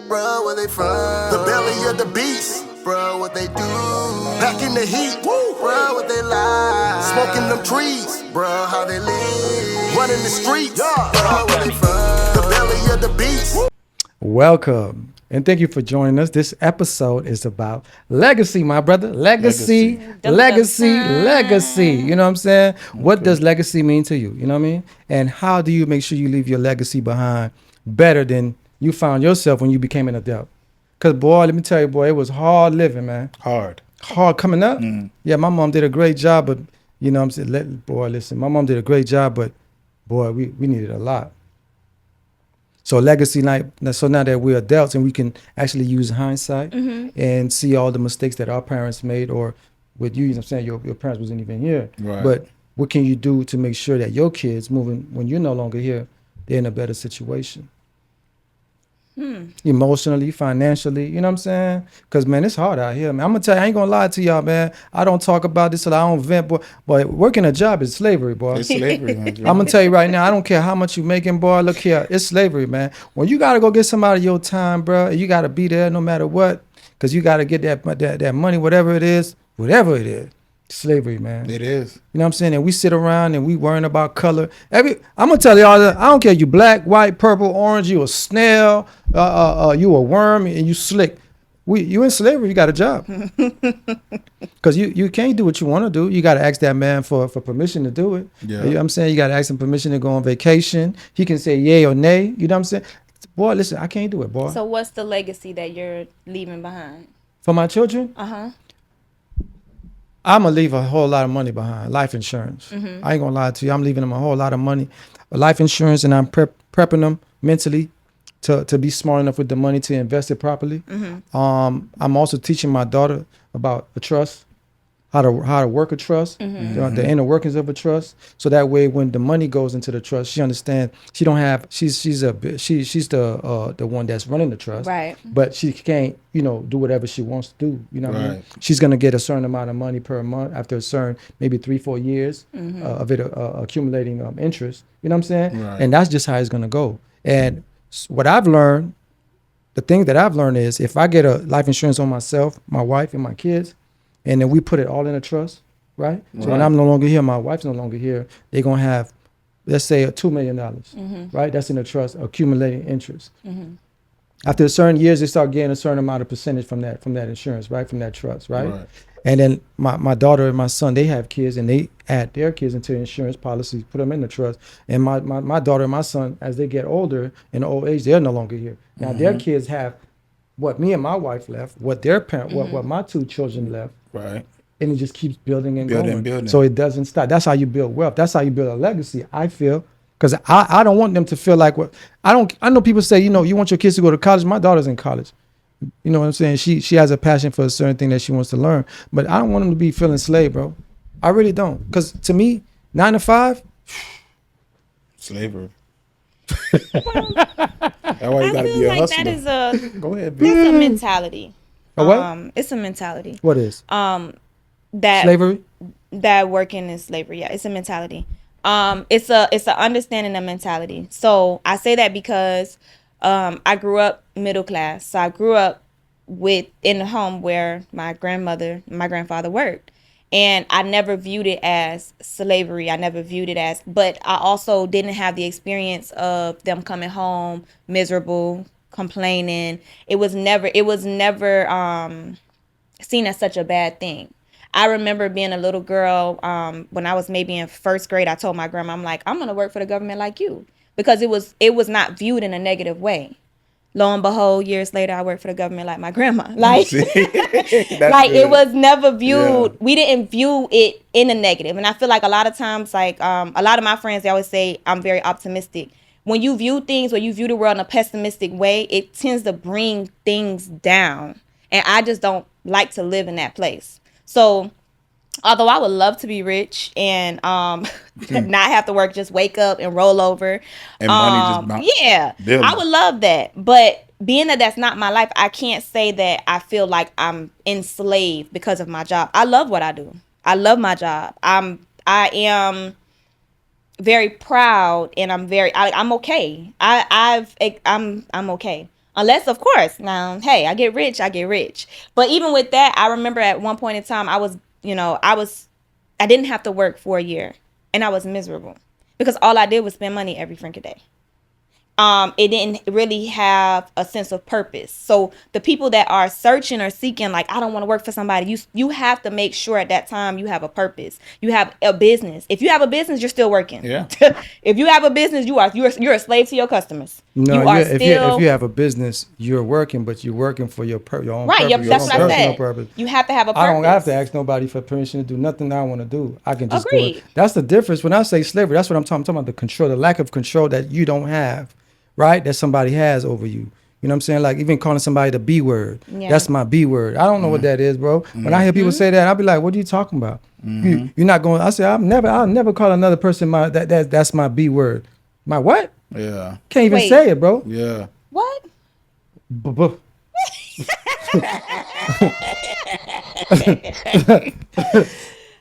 Bro, where they from? The belly of the beast. Bro, what they do? Back in the heat. Bro, what they like? Smoking them trees. Bro, how they live? Running the streets. Bro, where they from? The belly of the beast. Welcome, and thank you for joining us. This episode is about legacy, my brother. Legacy. You know what I'm saying? Okay. What does legacy mean to you? You know what I mean? And how do you make sure you leave your legacy behind better than you found yourself when you became an adult? Because, boy, let me tell you, boy, it was hard living, man. Hard coming up. Yeah, my mom did a great job, but, you know what I'm saying? Boy, listen, my mom did a great job, but, boy, we needed a lot. So legacy night. So now that we're adults and we can actually use hindsight and see all the mistakes that our parents made, or with you know what I'm saying, your parents wasn't even here. Right. But what can you do to make sure that your kids moving when you're no longer here, they're in a better situation? Emotionally, financially, you know what I'm saying? Because, man, it's hard out here, man. I'm going to tell you, I ain't going to lie to y'all, man. I don't talk about this, so I don't vent, boy. But working a job is slavery, boy. It's slavery, man. I'm going to tell you right now, I don't care how much you making, boy. Look here, it's slavery, man. When you got to go get somebody your time, bro, you got to be there no matter what, because you got to get that money, whatever it is. Slavery, man. It is. You know what I'm saying? And we sit around and we worrying about color. I'm gonna tell y'all that I don't care, you black, white, purple, orange, you a snail, you a worm, and you slick. You in slavery, you got a job. Cause you can't do what you want to do. You gotta ask that man for permission to do it. Yeah. You know what I'm saying? You gotta ask him permission to go on vacation. He can say yay or nay. You know what I'm saying? Boy, listen, I can't do it, boy. So what's the legacy that you're leaving behind? For my children? I'm going to leave a whole lot of money behind, life insurance. I ain't going to lie to you. I'm leaving them a whole lot of money, life insurance, and I'm prepping them mentally to be smart enough with the money to invest it properly. I'm also teaching my daughter about a trust, how to work a trust, the inner workings of a trust. So that way, when the money goes into the trust, she understands she don't have, she's the one that's running the trust. Right. But she can't, do whatever she wants to do. You know what I mean? She's going to get a certain amount of money per month after a certain, maybe 3-4 years of it accumulating interest. You know what I'm saying? Right. And that's just how it's going to go. And what I've learned, the thing that I've learned is if I get a life insurance on myself, my wife, and my kids, and then we put it all in a trust, right? So when I'm no longer here, my wife's no longer here, they're going to have, let's say, $2 million, right? That's in a trust, accumulating interest. After a certain years, they start getting a certain amount of percentage from that insurance, right? From that trust, right? And then my daughter and my son, they have kids, and they add their kids into the insurance policies, put them in the trust. And my daughter and my son, as they get older, in old age, they're no longer here. Now, their kids have what me and my wife left, what their parent, what my 2 children left. Right. And it just keeps building and going. So it doesn't stop. That's how you build wealth. That's how you build a legacy, I feel. Because I don't want them to feel like what I know people say, you want your kids to go to college. My daughter's in college. You know what I'm saying? She has a passion for a certain thing that she wants to learn. But I don't want them to be feeling slave, bro. I really don't. Because to me, 9 to 5, slavery. That's why you gotta be a hustler. That is a go ahead, that's a mentality. A what? It's a mentality. What is? That slavery? That working is slavery. Yeah, it's a mentality. It's a understanding of mentality. So I say that because I grew up middle class. So I grew up in a home where my grandfather worked. And I never viewed it as slavery. But I also didn't have the experience of them coming home miserable, complaining. It was never seen as such a bad thing. I remember being a little girl when I was maybe in 1st grade. I told my grandma, I'm like, I'm going to work for the government like you, because it was not viewed in a negative way. Lo and behold, years later, I work for the government like my grandma. Like, it was never viewed. Yeah. We didn't view it in a negative. And I feel like a lot of times, like a lot of my friends, they always say I'm very optimistic. When you view things, or you view the world in a pessimistic way, it tends to bring things down. And I just don't like to live in that place. So although I would love to be rich and not have to work, just wake up and roll over. And money just building. I would love that. But being that that's not my life, I can't say that I feel like I'm enslaved because of my job. I love what I do. I love my job. I am very proud, and I'm okay. I'm okay. Unless, of course, now, hey, I get rich, I get rich. But even with that, I remember at one point in time, I didn't have to work for a year, and I was miserable because all I did was spend money every freaking day. It didn't really have a sense of purpose. So the people that are searching or seeking, like, I don't want to work for somebody, you have to make sure at that time you have a purpose. You have a business. If you have a business, you're still working. Yeah. If you have a business, you're a slave to your customers. No, you are if you have a business, you're working, but you're working for your own right. purpose. That's what I said. Purpose. You have to have a purpose. I don't have to ask nobody for permission to do nothing I want to do. I can just do Agreed. it. That's the difference. When I say slavery, that's what I'm talking about, the control, the lack of control that you don't have, right? That somebody has over you. You know what I'm saying? Like even calling somebody the B word. Yeah. That's my B word. I don't know what that is, bro. When I hear people say that, I'll be like, what are you talking about? You're not going, I say, I'll never call another person that's my B word. My what? Yeah. Can't even Wait. say it, bro. Yeah. What?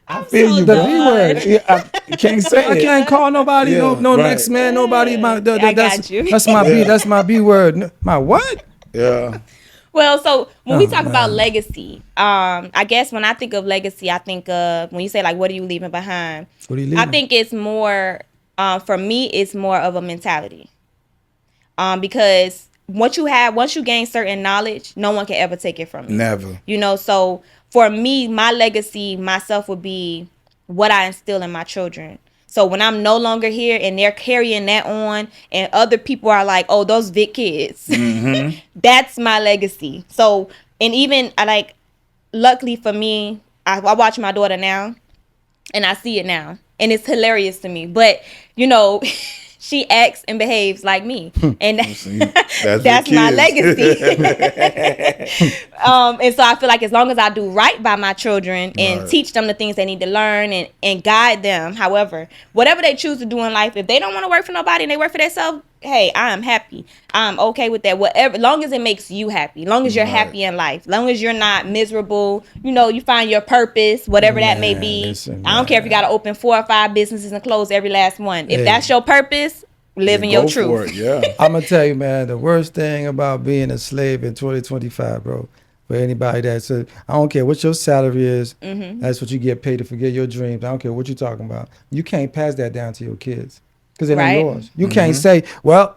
I feel so you, The bro. B word. Yeah, I can't say I it. can't call nobody Yeah, no right. next man, nobody. I got you. That's my B. That's my B word. My what? Yeah. Well, so when we Oh, talk about man. legacy, I guess when I think of legacy, I think of when you say like, what are you leaving behind? What are you I leaving? think it's more, for me, it's more of a mentality. Because once you gain certain knowledge, no one can ever take it from you. Never. You know, so for me, my legacy, myself would be what I instill in my children. So when I'm no longer here and they're carrying that on and other people are like, oh, those Vic kids, that's my legacy. So, and even luckily for me, I watch my daughter now and I see it now and it's hilarious to me. But, you know, she acts and behaves like me. And that's my legacy. And so I feel like as long as I do right by my children and teach them the things they need to learn and guide them, however, whatever they choose to do in life, if they don't want to work for nobody and they work for themselves, hey, I am happy. I'm okay with that. Whatever, long as it makes you happy, long as you're happy in life, long as you're not miserable, you know, you find your purpose, whatever that may be. Listen, I don't care if you got to open 4 or 5 businesses and close every last one. If Hey. that's your purpose, living your Go for truth. it, yeah. I'm gonna tell you, man, the worst thing about being a slave in 2025, bro. For anybody that's I don't care what your salary is, that's what you get paid to forget your dreams. I don't care what you're talking about. You can't pass that down to your kids because it Right. ain't yours. You can't say, well,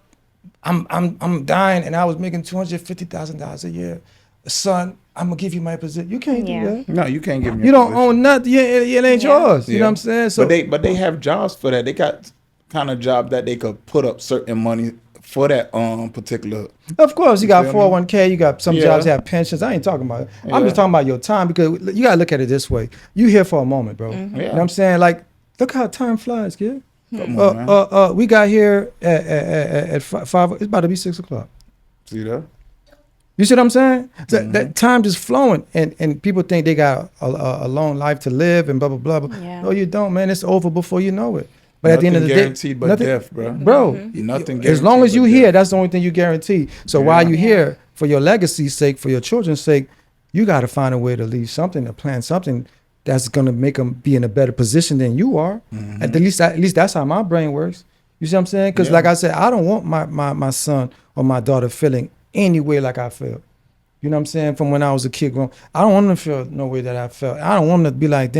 I'm dying and I was making $250,000 a year. Son, I'm gonna give you my position. You can't Yeah. do that. No, you can't give me. You don't own nothing. It ain't yours. You know what I'm saying? So but they have jobs for that. They got kind of job that they could put up certain money for that particular. of course, you got feel me? 401k. You got some Yeah. jobs have pensions. I ain't talking about it. I'm Yeah. just talking about your time because you gotta look at it this way. You here for a moment, bro. You know what I'm saying? Like, look how time flies, kid. Come on, man. We got here at 5. It's about to be 6:00. See that? You see what I'm saying? That time just flowing, and people think they got a long life to live and blah blah blah. Yeah. No, you don't, man. It's over before you know it. But at the end of the day, guaranteed but death, bro. bro. Nothing. As long as you guaranteed but here, death. that's the only thing you guarantee. So while you here, for your legacy's sake, for your children's sake, you got to find a way to leave something, to plan something that's gonna make them be in a better position than you are. At least that's how my brain works. You see what I'm saying? Because like I said, I don't want my son or my daughter feeling any way like I felt. You know what I'm saying? From when I was a kid growing, I don't want them to feel no way that I felt. I don't want them to be like,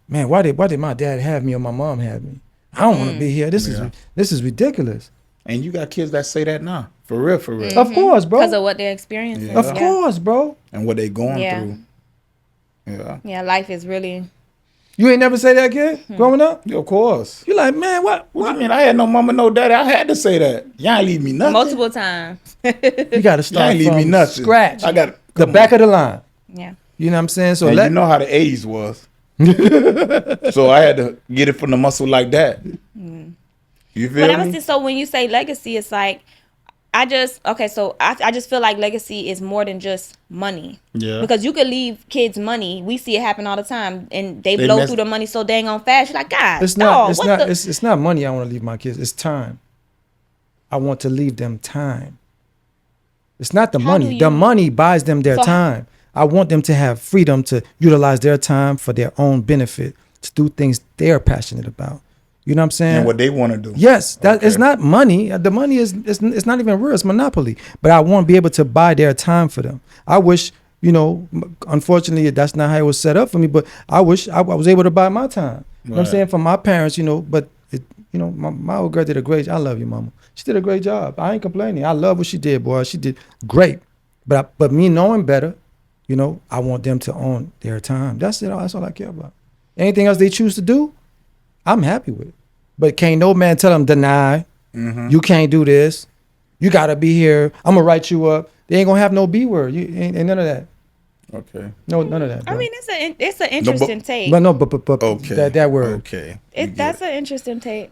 man, why did my dad have me or my mom have me? I don't want to be here. This is ridiculous. And you got kids that say that now, for real, for real, Of course, bro. Because of what they're experiencing. Yeah. Of course, bro. and what they going Yeah. through. Yeah. Yeah, life is really. You ain't never say that, kid, growing up? Yeah, of course. You like, man, what? What you mean? I had no mama, no daddy. I had to say that. Y'all ain't leave me nothing. Multiple times. You got to Y'all start ain't leave me from nothing. scratch. I got the back of the line. Yeah. You know what I'm saying? So And you know how the A's was. So I had to get it from the muscle like that. You feel But I was me? just, so when you say legacy, it's like, I just feel like legacy is more than just money. Yeah. Because you could leave kids money. We see it happen all the time, and they They blow mess- through the money so dang on fast. You're like, God, it's not. It's what not. the- It's not money. I want to leave my kids. It's time. I want to leave them time. It's not the How money. do you- The money buys them their So how- time. I want them to have freedom to utilize their time for their own benefit, to do things they're passionate about. You know what I'm saying? And what they want to do. Yes, that it's not money. The money is it's not even real. It's monopoly. But I want to be able to buy their time for them. I wish, you know, unfortunately that's not how it was set up for me. But I wish I was able to buy my time. You know what I'm saying? From my parents, you know. But you know, my old girl did a great. I love you, mama. She did a great job. I ain't complaining. I love what she did, boy. She did great. But me knowing better, you know, I want them to own their time. That's it. That's all I care about. Anything else they choose to do, I'm happy with it. But can't no man tell them deny. You can't do this. You got to be here. I'm going to write you up. They ain't going to have no B word. Ain't none of that. Okay. No, none of that. Bro. I mean, it's an interesting take. But Okay. that word. Okay. That's an interesting take.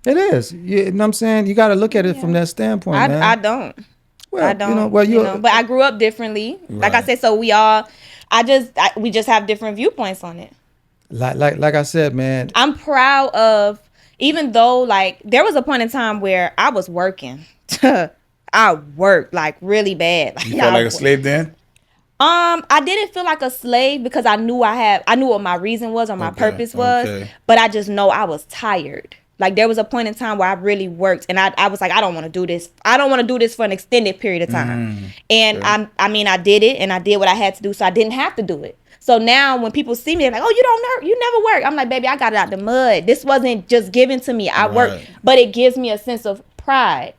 It is. You know what I'm saying? You got to look at it from that standpoint, man. I don't. Well, I don't. You know, well, but I grew up differently. Like I said, so we just have different viewpoints on it. Like I said, man. I'm proud of, even though like there was a point in time where I was working. I worked like really bad. Like, You felt like a slave then? I didn't feel like a slave because I knew what my reason was or my purpose was, but I just know I was tired. Like there was a point in time where I really worked and I was like, I don't want to do this. I don't want to do this for an extended period of time. And I mean, I did it and I did what I had to do. So I didn't have to do it. So now when people see me, they're like, oh, you never work. I'm like, baby, I got it out the mud. This wasn't just given to me. I worked, but it gives me a sense of pride.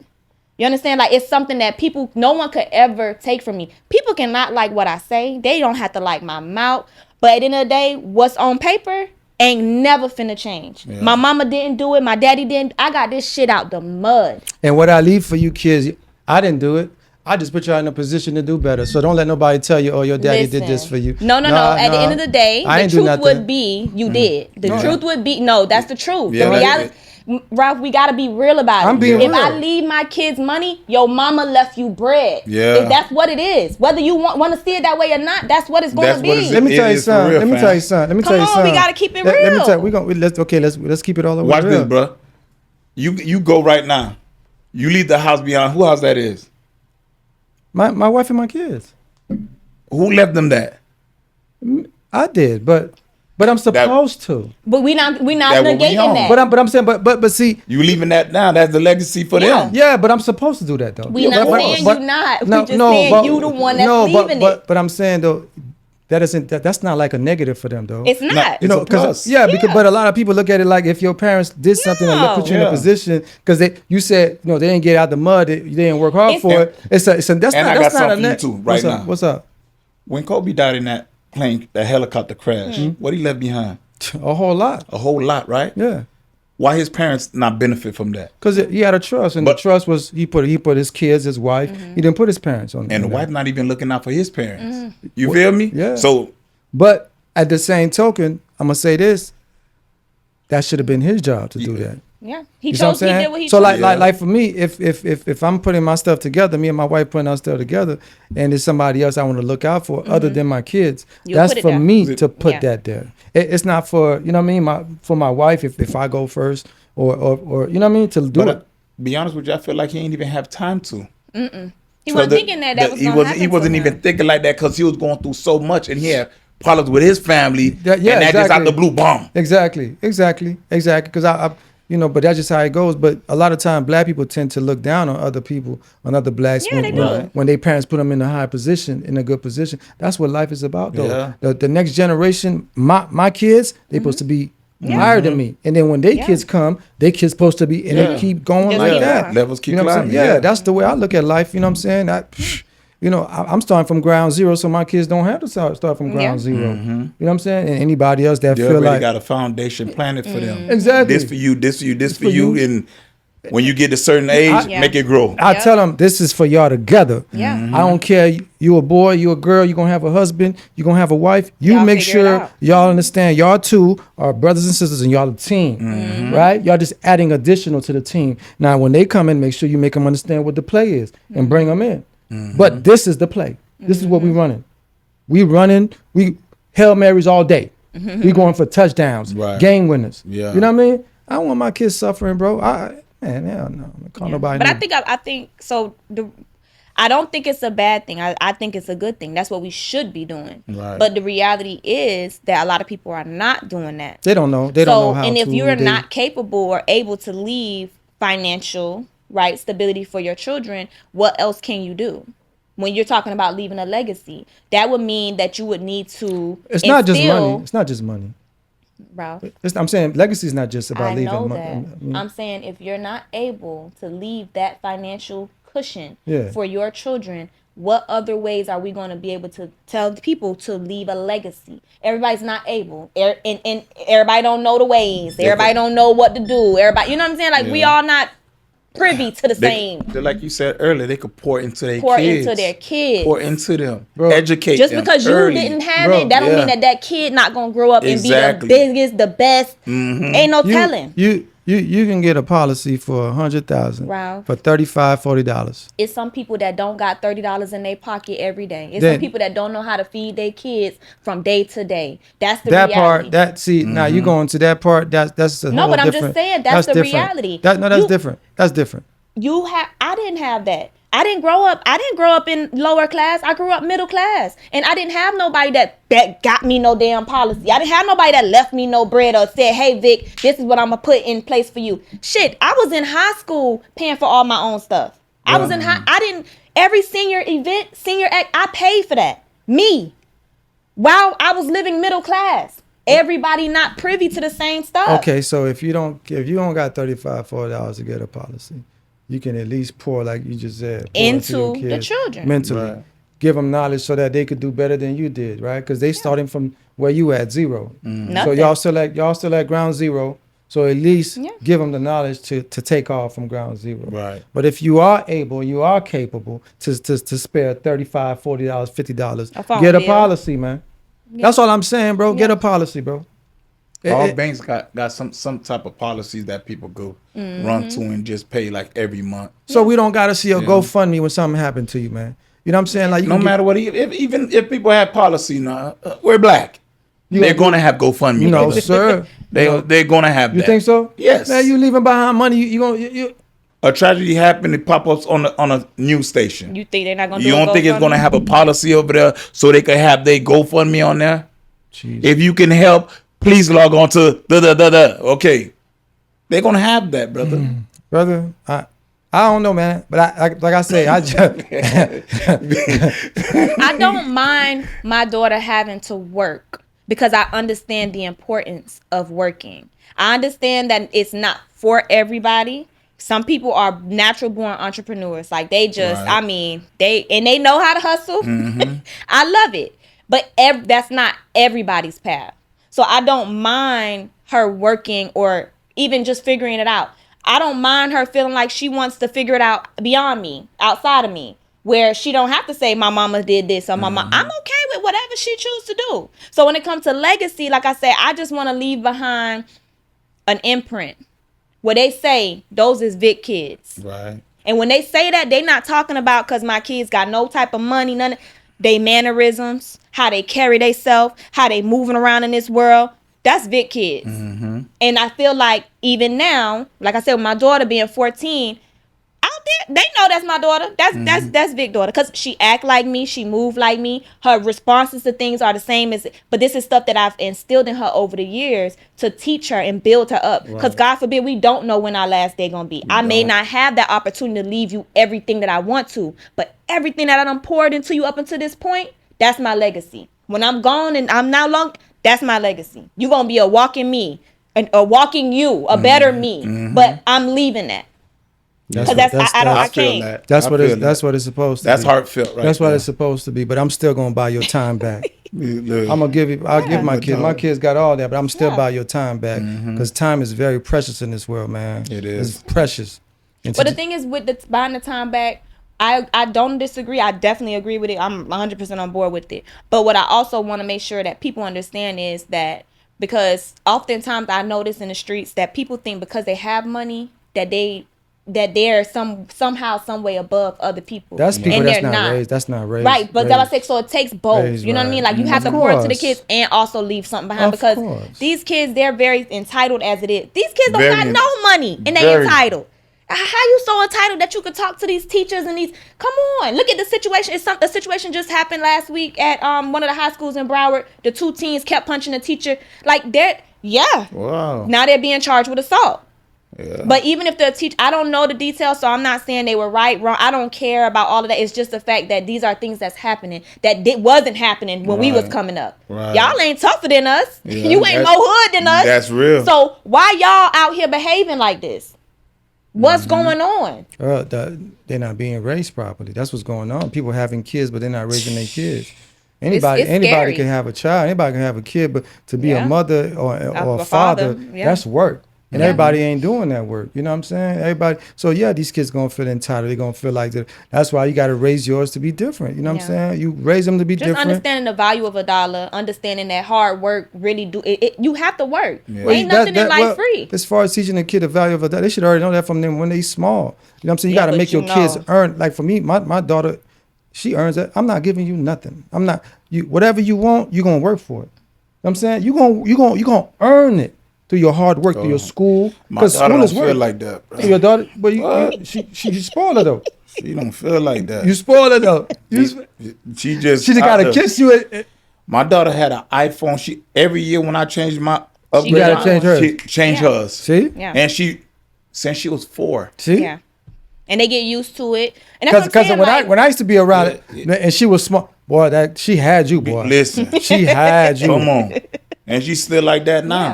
You understand? Like it's something that no one could ever take from me. People cannot like what I say. They don't have to like my mouth. But at the end of the day, what's on paper ain't never finna change. Yeah. My mama didn't do it. My daddy didn't. I got this shit out the mud. And what I leave for you kids, I didn't do it. I just put you in a position to do better. So don't let nobody tell you, oh, your daddy did this for you. No. At the end of the day, the truth would be you did. The truth would be, that's the truth. Yeah, the reality. Ralph, we gotta be real about it. I'm being real. If I leave my kids money, your mama left you bread. Yeah. If that's what it is. Whether you want to see it that way or not, that's what it's going to be. Let me tell you something. Come on, we gotta keep it real. Let me tell you, let's keep it all the way real. Watch this, bro. You go right now. You leave the house behind. Who house that is? My wife and my kids. Who left them that? I did, but I'm supposed to. But we not negating that. But I'm saying, but see, you leaving that now. That's the legacy for them. Yeah, but I'm supposed to do that though. We not saying you not. We just saying you the one that's leaving it. But I'm saying though, that's not like a negative for them though. It's not. You know, because but a lot of people look at it like if your parents did something and put you in a position because you said they didn't get out the mud, they didn't work hard for it. That's not a net too right now. What's up? When Kobe died in that plane, that helicopter crash, what he left behind? A whole lot. A whole lot, right? Yeah. Why his parents not benefit from that? Because he had a trust, and the trust was he put his kids, his wife. He didn't put his parents on. And the wife not even looking out for his parents. You feel me? Yeah. So, but at the same token, I'm gonna say this: that should have been his job to do that. Yeah, he did what he chose. So like for me, if I'm putting my stuff together, me and my wife putting our stuff together, and there's somebody else I want to look out for other than my kids, that's for me to put that there. It's not for for my wife if I go first or you know what I mean to do it. Be honest with you, I feel like he ain't even have time to. He wasn't thinking that was gonna happen. He wasn't even thinking like that because he was going through so much and he had problems with his family. And that just out the blue bomb. Exactly. Because I but that's just how it goes. But a lot of time, black people tend to look down on other people, on other blacks when their parents put them in a high position, in a good position. That's what life is about, though. Yeah. The next generation, my kids, they're supposed to be higher than me, and then when their kids come, their kids supposed to be, and they keep going like that. Levels keep climbing. Yeah, that's the way I look at life. You know what I'm saying? I'm starting from ground zero, so my kids don't have to start from ground zero. You know what I'm saying? And anybody else that feel like got a foundation planted for them. Exactly. This for you, this for you, and when you get to a certain age, make it grow. I tell them this is for y'all together. I don't care. You a boy, you a girl, you gonna have a husband, you gonna have a wife. You make sure y'all understand y'all two are brothers and sisters and y'all a team, right? Y'all just adding additional to the team. Now, when they come in, make sure you make them understand what the play is and bring them in. But this is the play. This is what we running. We Hail Marys all day. We going for touchdowns, game winners. Yeah. You know what I mean? I don't want my kids suffering, bro. Hell no. Call nobody. But I think so. I don't think it's a bad thing. I think it's a good thing. That's what we should be doing. Right. But the reality is that a lot of people are not doing that. They don't know. They don't know how to. And if you're not capable or able to leave financial, right, stability for your children, what else can you do? When you're talking about leaving a legacy, that would mean that you would need to. It's not just money. It's not just money. Ralph. I'm saying legacy is not just about I leaving know money. that. I'm saying if you're not able to leave that financial cushion Yeah. for your children, what other ways are we going to be able to tell people to leave a legacy? Everybody's not able, and everybody don't know the ways. Everybody don't know what to do. Everybody, you know what I'm saying? Like we all not privy to the same. Like you said earlier, they could pour into their kids. Pour into them. Bro, educate Just them because early. you didn't have it, that don't mean that kid not gonna grow up and be the biggest, the best. Ain't no telling. You can get a policy for $100,000 Ralph. for $35-$40. It's some people that don't got $30 in their pocket every day. It's some people that don't know how to feed their kids from day to day. That's the reality. Now you go into that part. That's a No, whole but I'm different. just saying that's the different. reality. That's different. That's different. I didn't have that. I didn't grow up in lower class. I grew up middle class. And I didn't have nobody that got me no damn policy. I didn't have nobody that left me no bread or said, hey, Vic, this is what I'm going to put in place for you. Shit, I was in high school paying for all my own stuff. I was in every senior event, senior act, I paid for that. Me. While I was living middle class. Everybody not privy to the same stuff. Okay, so if you don't got $35-$40 to get a policy, you can at least pour, like you just said, into the children mentally. Right. Give them knowledge so that they could do better than you did, right? Because they starting from where you at, zero. So y'all still at ground zero. So at least give them the knowledge to take off from ground zero. Right. But if you are able, you are capable to spare $35, $40, $50, get a policy, man. That's all I'm saying, bro. Get a policy, bro. All banks got some type of policies that people go run to and just pay like every month. So we don't gotta see a GoFundMe when something happened to you, man. You know what I'm saying? Like no matter what, even if people have policy now, we're black. They're gonna have GoFundMe. You know, sir. They're gonna have that. You think so? Yes. Man, you leaving behind money. You a tragedy happened, it pop ups on a news station. You think they're not gonna? You don't think it's gonna have a policy over there so they can have their GoFundMe on there? Jeez. If you can help, please log on to Okay, they're gonna have that, brother. Brother, I don't know, man. But like I say, I just I don't mind my daughter having to work because I understand the importance of working. I understand that it's not for everybody. Some people are natural born entrepreneurs. Like they just, I mean, they know how to hustle. I love it. But that's not everybody's path. So I don't mind her working or even just figuring it out. I don't mind her feeling like she wants to figure it out beyond me, outside of me, where she don't have to say my mama did this or my mama. I'm okay with whatever she chooses to do. So when it comes to legacy, like I said, I just want to leave behind an imprint where they say those is Vic kids. Right. And when they say that, they not talking about because my kids got no type of money, none of they mannerisms, how they carry themselves, how they moving around in this world. That's Vic kids. And I feel like even now, like I said, with my daughter being 14, out there, they know that's my daughter. That's Vic daughter. Because she act like me, she move like me. Her responses to things are the same as, but this is stuff that I've instilled in her over the years to teach her and build her up. Because God forbid, we don't know when our last day gonna be. I may not have that opportunity to leave you everything that I want to, but everything that I done poured into you up until this point, that's my legacy. When I'm gone and I'm not long, that's my legacy. You're gonna be a walking me, a walking you, a better me. But I'm leaving that. I can't. That's what it's supposed to be. That's heartfelt, right? That's what it's supposed to be. But I'm still gonna buy your time back. I'm gonna give you. I'll give my kids. My kids got all that, but I'm still buy your time back because time is very precious in this world, man. It is. It's precious. But the thing is, with buying the time back, I don't disagree. I definitely agree with it. I'm 100% on board with it. But what I also want to make sure that people understand is that because oftentimes I notice in the streets that people think because they have money that they're somehow some way above other people. That's people that's not raised. That's not raised. Right, but that's what I say. So it takes both. You know what I mean? Like you have to pour into the kids and also leave something behind because these kids, they're very entitled as it is. These kids don't got no money and they entitled. How you so entitled that you could talk to these teachers and these? Come on, look at the situation. A situation just happened last week at one of the high schools in Broward. The 2 teens kept punching the teacher. Like they're Wow. Now they're being charged with assault. Yeah. But even if the teacher, I don't know the details, so I'm not saying they were right, wrong. I don't care about all of that. It's just the fact that these are things that's happening that wasn't happening when we was coming up. Right. Y'all ain't tougher than us. Yeah, You ain't more hood than us. That's real. So why y'all out here behaving like this? What's going on? They're not being raised properly. That's what's going on. People having kids, but they're not raising their kids. Anybody scary. can have a child. Anybody can have a kid, but to be a mother or a father, yeah. that's work. And everybody ain't doing that work. You know what I'm saying? Everybody. So yeah, these kids gonna feel entitled. They're gonna feel like that. That's why you got to raise yours to be different. You know what I'm saying? You raise them to be Just different. understanding the value of a dollar, understanding that hard work really do it. You have to work. Yeah. Ain't nothing in life free. As far as teaching a kid the value of a dollar, they should already know that from them when they small. You know what I'm saying? You got to but make your kids earn. Like for me, my daughter, she earns it. I'm not giving you nothing. I'm not. Whatever you want, you're gonna work for it. You know what I'm saying? You gonna earn it through your hard work, through your school. My daughter school don't is work. feel like that, bro. Your daughter, but she spoil her though. She don't feel like that. You spoil her though. She just gotta kiss you. My daughter had an iPhone. She every year when I changed my upgrade, You gotta change hers. She change hers. See? Yeah. And since she was 4. See? Yeah. And they get used to it. And that's what I'm saying, when I used to be around it, and she was small, boy, that she had you, boy. Listen, She had you. come on. And she's still like that now.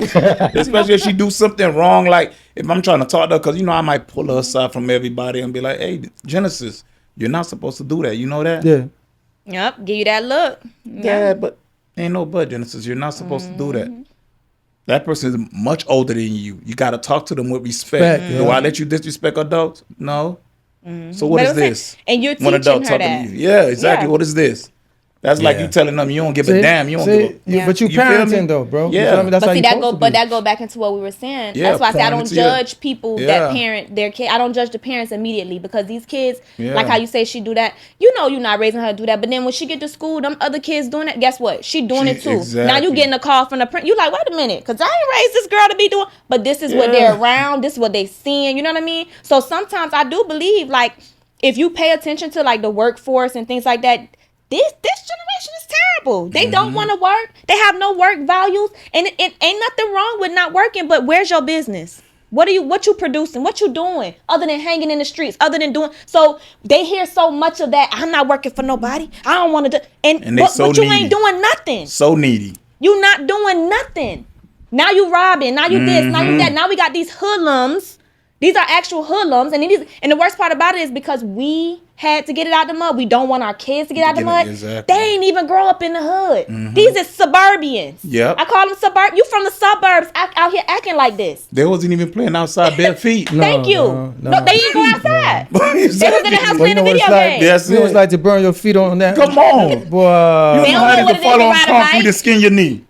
Especially if she do something wrong, like if I'm trying to talk to her, because I might pull her aside from everybody and be like, hey, Genesis, you're not supposed to do that. You know that? Yeah. Yep, give you that look. Yeah, but ain't no but, Genesis. You're not supposed to do that. That person is much older than you. You got to talk to them with respect. Do I let you disrespect adults? No. So what is this? And you're When teaching adults her talking that. to you. Yeah, exactly. Yeah. What is this? That's like you telling them you don't give a damn. You don't give a... But you You feel me? parenting though, bro. Yeah. You feel me? That's But how see, you supposed to be. that go back into what we were saying. Yeah, That's why I say I don't pointing to judge people Yeah. that parent their kid. I don't judge the parents immediately because these kids, Yeah. like how you say she do that. You're not raising her to do that. But then when she get to school, them other kids doing it. Guess what? She doing it too. Now exactly. you getting a call from the parent. You like, wait a minute, because I ain't raised this girl to be doing. But this is what they're around. This is what they seeing. You know what I mean? So sometimes I do believe like if you pay attention to like the workforce and things like that. This generation is terrible. They don't want to work. They have no work values, and it ain't nothing wrong with not working. But where's your business? What you producing? What you doing other than hanging in the streets? Other than doing so, they hear so much of that. I'm not working for nobody. I don't want to do. And they but you needy. ain't doing nothing. So needy. You not doing nothing. Now you robbing. Now you this. Now you that. Now we got these hoodlums. These are actual hoodlums, and the worst part about it is because we had to get it out the mud. We don't want our kids to get out the mud. Exactly. They ain't even grow up in the hood. These are suburbians. Yep. I call them You from the suburbs out here acting like this. They wasn't even playing outside bare feet. Thank you. No, they didn't go outside. Exactly. They was in the house Well, playing a video game. That's You know what it's it. like to burn your feet on that. Come on. Boy. They don't know How what to it is fall to on ride a concrete bike. and skin your knee.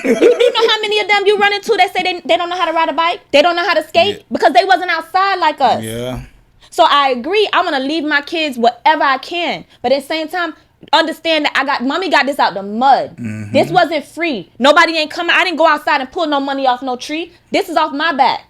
You know how many of them you run into that say they don't know how to ride a bike? They don't know how to skate because they wasn't outside like us. Yeah. So I agree. I'm gonna leave my kids whatever I can, but at the same time, understand that mommy got this out the mud. This wasn't free. Nobody ain't coming. I didn't go outside and pull no money off no tree. This is off my back.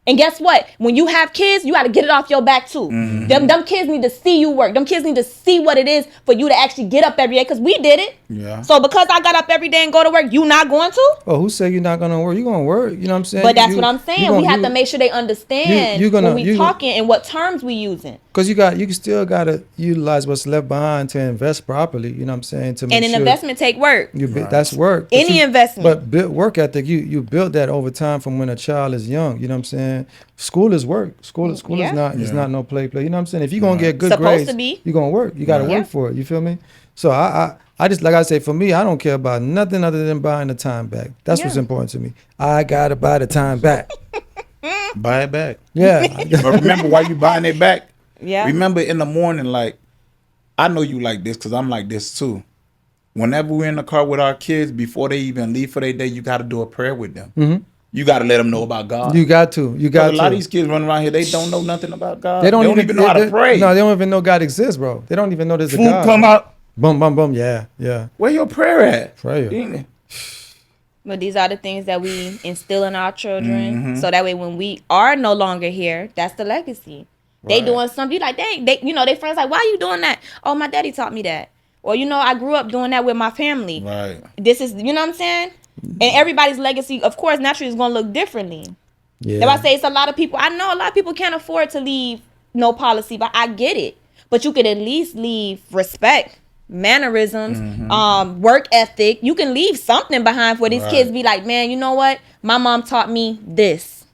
And guess what? When you have kids, you got to get it off your back too. Them kids need to see you work. Them kids need to see what it is for you to actually get up every day because we did it. Yeah. So because I got up every day and go to work, you not going to? Oh, who said you're not gonna work? You're gonna work. You know what I'm saying? But that's what I'm saying. We have to make sure they understand when we talking and what terms we using. Because you still gotta utilize what's left behind to invest properly. You know what I'm saying? To make And an sure investment take work. that's work. Any investment. But build work ethic, you build that over time from when a child is young. You know what I'm saying? School is work. School is not. It's not no play. You know what I'm saying? If you're gonna get good Supposed grades, to be. you're gonna work. You gotta work for it. You feel me? So I just, like I say, for me, I don't care about nothing other than buying the time back. That's what's important to me. I gotta buy the time back. Buy it back. Yeah. But remember why you buying it back? Yeah. Remember in the morning, like, I know you like this because I'm like this too. Whenever we're in the car with our kids, before they even leave for their day, you got to do a prayer with them. You got to let them know about God. You got to. A lot of these kids running around here, they don't know nothing about God. They don't even know how to pray. No, they don't even know God exists, bro. They don't even know there's a Food God. come out. Boom, boom, boom. Yeah, yeah. Where your prayer at? Prayer. But these are the things that we instill in our children, so that way when we are no longer here, that's the legacy. They Right. doing something, you like, dang, they, their friends like, why are you doing that? Oh, my daddy taught me that. Or, I grew up doing that with my family. Right. This is, you know what I'm saying? And everybody's legacy, of course, naturally is going to look differently. Yeah. If I say it's a lot of people, I know a lot of people can't afford to leave no policy, but I get it. But you could at least leave respect, mannerisms, work ethic. You can leave something behind for these kids. Be like, man, you know what? My mom taught me this.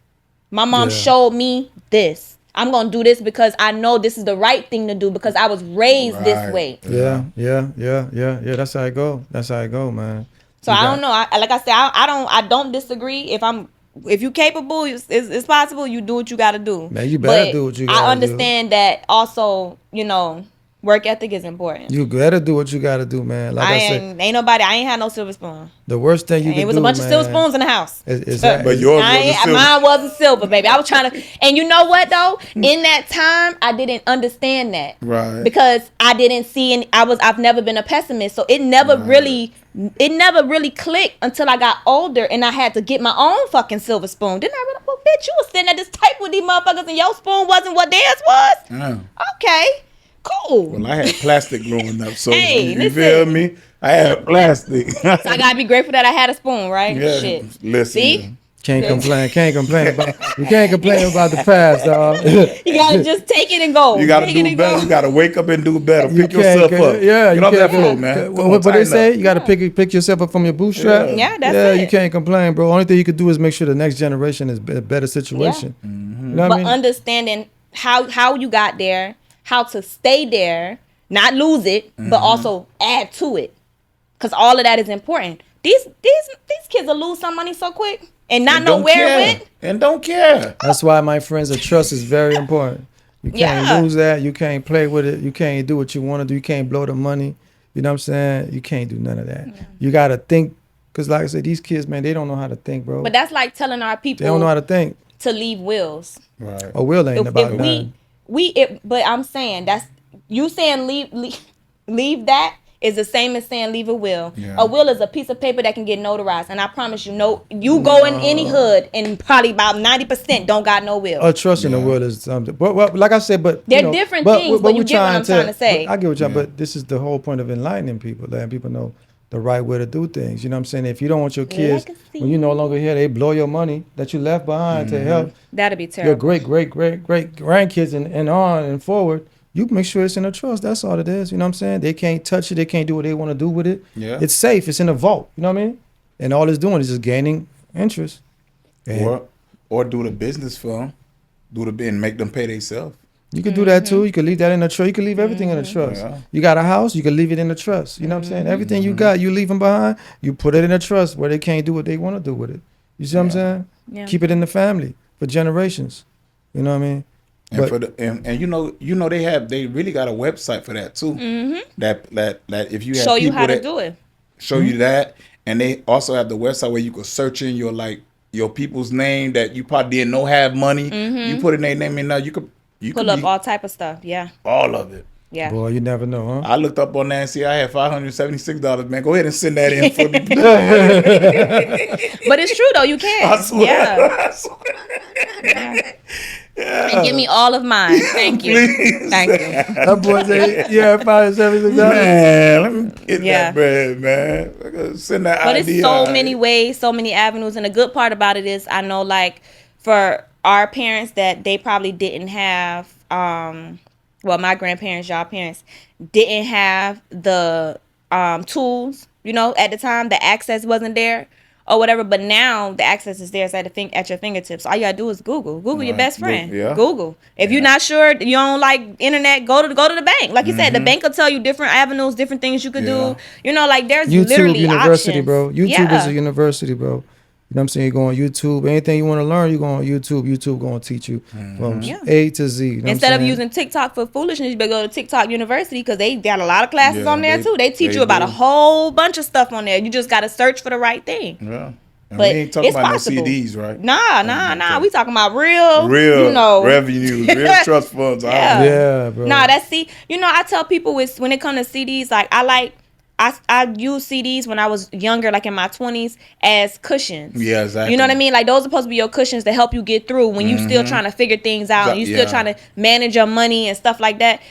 My mom showed me this. I'm gonna do this because I know this is the right thing to do because I was raised this way. Yeah. That's how it go. That's how it go, man. So I don't know. Like I said, I don't disagree. If you capable, it's possible. You do what you got to do. Man, you better do what you got to do. I understand that also. Work ethic is important. You gotta do what you gotta do, man. Like I said, I ain't had no silver spoon. The worst thing you can do, it was a bunch of silver spoons in the house. But yours wasn't silver. Mine wasn't silver, baby. I was trying to, and you know what though? In that time, I didn't understand that, Right? Because I didn't see, and I've never been a pessimist, so it never really clicked until I got older, and I had to get my own fucking silver spoon. Then I realized, well, bitch, you was sitting at this table with these motherfuckers, and your spoon wasn't what theirs was. Okay. Cool. Well, I had plastic growing up, so Hey, you feel me? I had plastic. So I gotta be grateful that I had a spoon, right? Yeah, Shit. listen. See? Can't complain about you can't complain about the past, dog. You gotta just take it and go. You gotta Take it do and better. go. You gotta wake up and do better. You Pick yourself can't- up. Yeah, Get off that floor, man. Come on, What they tighten say? up. You gotta pick yourself up from your bootstrap. Yeah, that's yeah, it. you can't complain, bro. Only thing you could do is make sure the next generation is a better situation. You know what But I mean? understanding how you got there, how to stay there, not lose it, but also add to it, because all of that is important. These kids will lose some money so quick and not know where it went. And don't care. That's why, my friends, the trust is very important. You can't Yeah. lose that. You can't play with it. You can't do what you want to do. You can't blow the money. You know what I'm saying? You can't do none of that. You got to think, because like I said, these kids, man, they don't know how to think, bro. But that's like telling our people They don't know how to think. to leave wills. Right. A will ain't about If nothing. but I'm saying that's you saying leave that is the same as saying leave a will. Yeah. A will is a piece of paper that can get notarized, and I promise you, you go in any hood and probably about 90% don't got no will. A trust in the will is something. Well, like I said, but They're different things, but you get what I'm trying to say. I get what y'all, but this is the whole point of enlightening people, letting people know the right way to do things. You know what I'm saying? If you don't want your kids, Legacy. when you're no longer here, they blow your money that you left behind to help That'd be your terrible. great grandkids and on and forward. You make sure it's in a trust. That's all it is. You know what I'm saying? They can't touch it. They can't do what they want to do with it. Yeah. It's safe. It's in a vault. You know what I mean? And all it's doing is just gaining interest. And Or do the business for them. And make them pay themselves. you could do that too. You could leave that in a trust. You could leave everything in a trust. Yeah. You got a house, you could leave it in a trust. You know what I'm saying? Everything you got, you leave them behind. You put it in a trust where they can't do what they want to do with it. You see what I'm saying? Yeah. Keep it in the family for generations. You know what I mean? And But- for the and you know they really got a website for that too. That if you have Show you people how to that do it. show you that, and they also have the website where you can search in your people's name that you probably didn't know have money. You put in their name in now. You could Pull up all type of stuff. Yeah. all of it. Yeah. Boy, you never know, huh? I looked up on that and see I had $576. Man, go ahead and send that in for me. But it's true though. You can. I swear. Yeah. I swear. And give me all of mine. Thank you. Please. Thank you. That boy said, yeah, $576. Man, let me get Yeah. that bread, man. I gotta send that But ID. it's so many ways, so many avenues. And the good part about it is I know like for our parents that they probably didn't have, my grandparents, y'all parents, didn't have the tools, at the time. The access wasn't there or whatever. But now the access is there. It's at your fingertips. All you got to do is Google. Google your best friend. Yeah. Google. If you're not sure, you don't like internet, go to the bank. Like you said, the bank will tell you different avenues, different things you could do. There's YouTube literally University, options. bro. YouTube Yeah. is a university, bro. You know what I'm saying? You go on YouTube. Anything you want to learn, you go on YouTube. YouTube going to teach you from A to Z. You know what Instead I'm of saying? using TikTok for foolishness, you better go to TikTok University because they got a lot of classes Yeah, on there too. They teach they you about do. a whole bunch of stuff on there. You just got to search for the right thing. Yeah. And But we ain't talking it's about possible. no CDs, right? Nah. We talking about real revenue, real trust funds. Yeah. Yeah, bro. Nah, I tell people when it comes to CDs, like I like I used CDs when I was younger, like in my 20s, as cushions. Yeah, exactly. You know what I mean? Like those are supposed to be your cushions to help you get through when you still trying to figure things out. And you still trying to manage your money and stuff like that.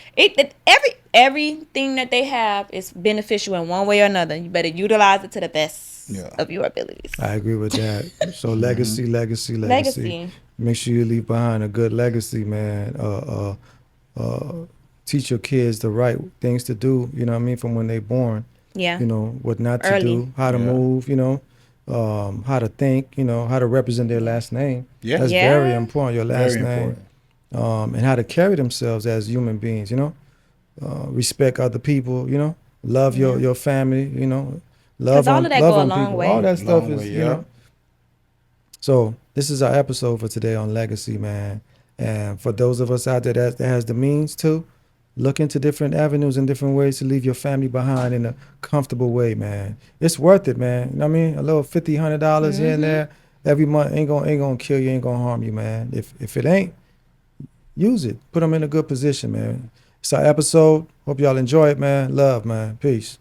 Everything that they have is beneficial in one way or another. You better utilize it to the best of your abilities. I agree with that. So legacy. Make sure you leave behind a good legacy, man. Teach your kids the right things to do, you know what I mean, from when they're born. Yeah. You know, what not to Early. do, how to move, you know, how to think, you know, how to represent their last name. Yeah. That's Yeah. very important, your last Very name. important. And how to carry themselves as human beings, you know. Respect other people, you know. Love your family, you know. Love all on of that love go a on long people. way. All that stuff Long is, way, you know. So this is our episode for today on legacy, man. And for those of us out there that has the means to, look into different avenues and different ways to leave your family behind in a comfortable way, man. It's worth it, man. You know what I mean? A little $50, $100 here and there every month ain't gonna kill you, ain't gonna harm you, man. If it ain't, use it. Put them in a good position, man. It's our episode. Hope y'all enjoy it, man. Love, man. Peace.